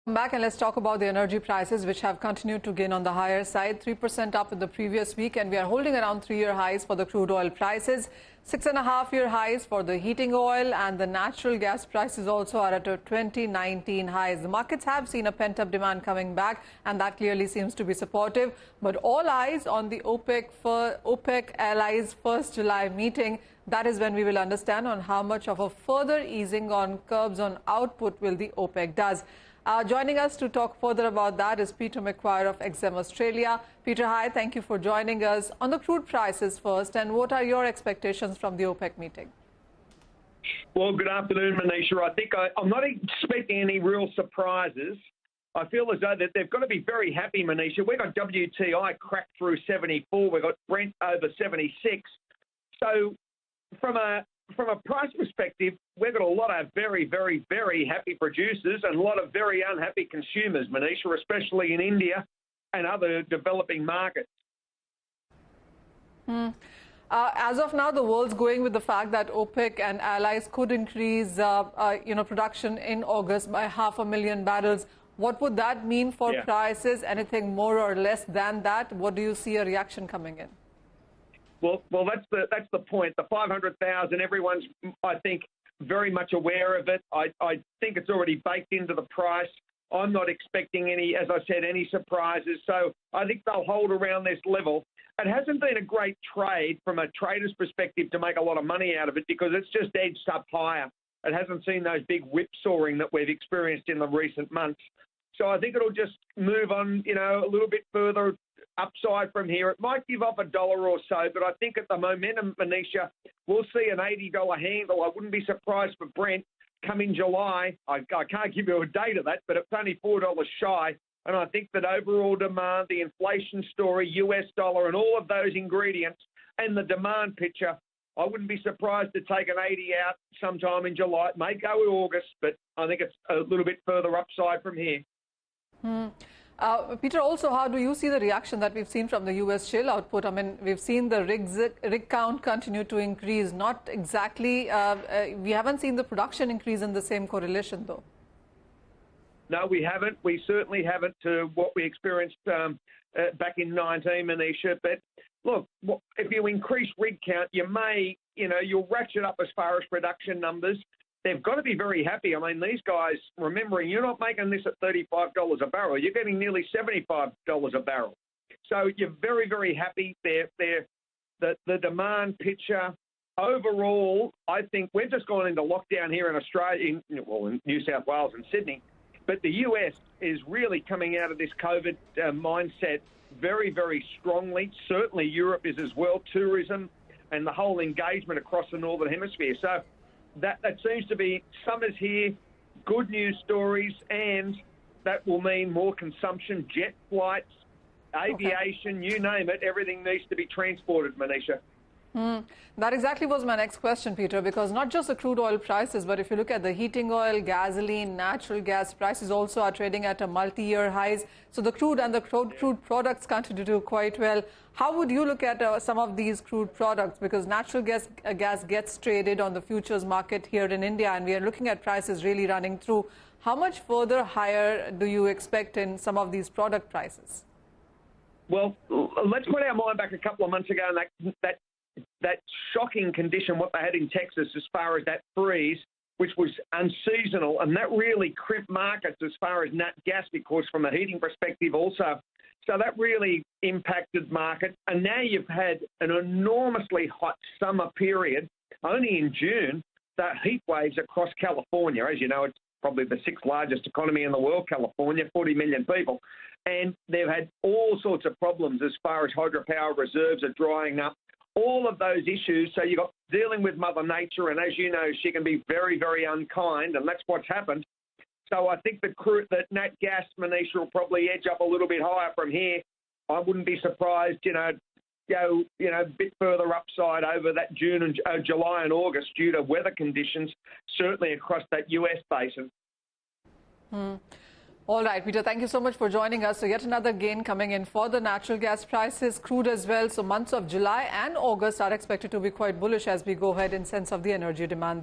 Back and let's talk about the energy prices, which have continued to gain on the higher side, 3% up in the previous week, and we are holding around 3-year highs for the crude oil prices, 6.5-year highs for the heating oil, and the natural gas prices also are at a 2019 highs. The markets have seen a pent-up demand coming back, and that clearly seems to be supportive. But all eyes on the OPEC allies' 1st July meeting. That is when we will understand on how much of a further easing on curbs on output will the OPEC does. Joining us to talk further about that is Peter McGuire of XM Australia. Peter, hi, thank you for joining us. On the crude prices first, and what are your expectations from the OPEC meeting? Well, good afternoon, Manisha. I think I'm not expecting any real surprises. I feel as though that they've got to be very happy, Manisha. We've got WTI cracked through 74. We've got Brent over 76. So from a price perspective, we've got a lot of very, very, very happy producers and a lot of very unhappy consumers, Manisha, especially in India and other developing markets. As of now, the world's going with the fact that OPEC and allies could increase, production in August by 500,000 barrels. What would that mean for prices? Anything more or less than that? What do you see a reaction coming in? Well, that's the point. The 500,000, everyone's, I think, very much aware of it. I think it's already baked into the price. I'm not expecting any, as I said, any surprises. So I think they'll hold around this level. It hasn't been a great trade from a trader's perspective to make a lot of money out of it because it's just edged up higher. It hasn't seen those big whipsawing that we've experienced in the recent months. So I think it'll just move on, a little bit further upside from here. It might give up $1 or so, but I think at the momentum, Manisha, we'll see an $80 handle. I wouldn't be surprised for Brent come in July. I can't give you a date of that, but it's only $4 shy. And I think that overall demand, the inflation story, US dollar, and all of those ingredients, and the demand picture, I wouldn't be surprised to take an 80 out sometime in July. It may go in August, but I think it's a little bit further upside from here. Peter, also, how do you see the reaction that we've seen from the U.S. shale output? I mean, we've seen the rig count continue to increase. Not exactly, we haven't seen the production increase in the same correlation, though. No, we haven't. We certainly haven't to what we experienced back in 19, Manisha. But look, if you increase rig count, you may, you'll ratchet up as far as production numbers. They've got to be very happy. I mean, these guys, remembering, you're not making this at $35 a barrel. You're getting nearly $75 a barrel. So you're very, very happy. The demand picture. Overall, I think we've just gone into lockdown here in Australia, in New South Wales and Sydney. But the US is really coming out of this COVID mindset very, very strongly. Certainly Europe is as well, tourism and the whole engagement across the Northern Hemisphere. So that seems to be, summer's here, good news stories, and that will mean more consumption, jet flights, aviation, you name it, everything needs to be transported, Manisha. That exactly was my next question, Peter, because not just the crude oil prices, but if you look at the heating oil, gasoline, natural gas prices also are trading at a multi-year highs. So the crude and the crude products continue to do quite well. How would you look at some of these crude products? Because natural gas gets traded on the futures market here in India, and we are looking at prices really running through. How much further higher do you expect in some of these product prices? Well, let's put our mind back a couple of months ago, and that shocking condition what they had in Texas as far as that freeze, which was unseasonal, and that really crimped markets as far as nat gas because from a heating perspective also. So that really impacted market. And now you've had an enormously hot summer period. Only in June, the heat waves across California, as you know, it's probably the 6th largest economy in the world, California, 40 million people. And they've had all sorts of problems as far as hydropower reserves are drying up. All of those issues, so you've got dealing with Mother Nature, and as you know, she can be very, very unkind, and that's what's happened. So I think that nat gas, Manisha, will probably edge up a little bit higher from here. I wouldn't be surprised, go, a bit further upside over that June and July and August due to weather conditions, certainly across that US basin. All right, Peter, thank you so much for joining us. So yet another gain coming in for the natural gas prices, crude as well. So months of July and August are expected to be quite bullish as we go ahead in sense of the energy demand.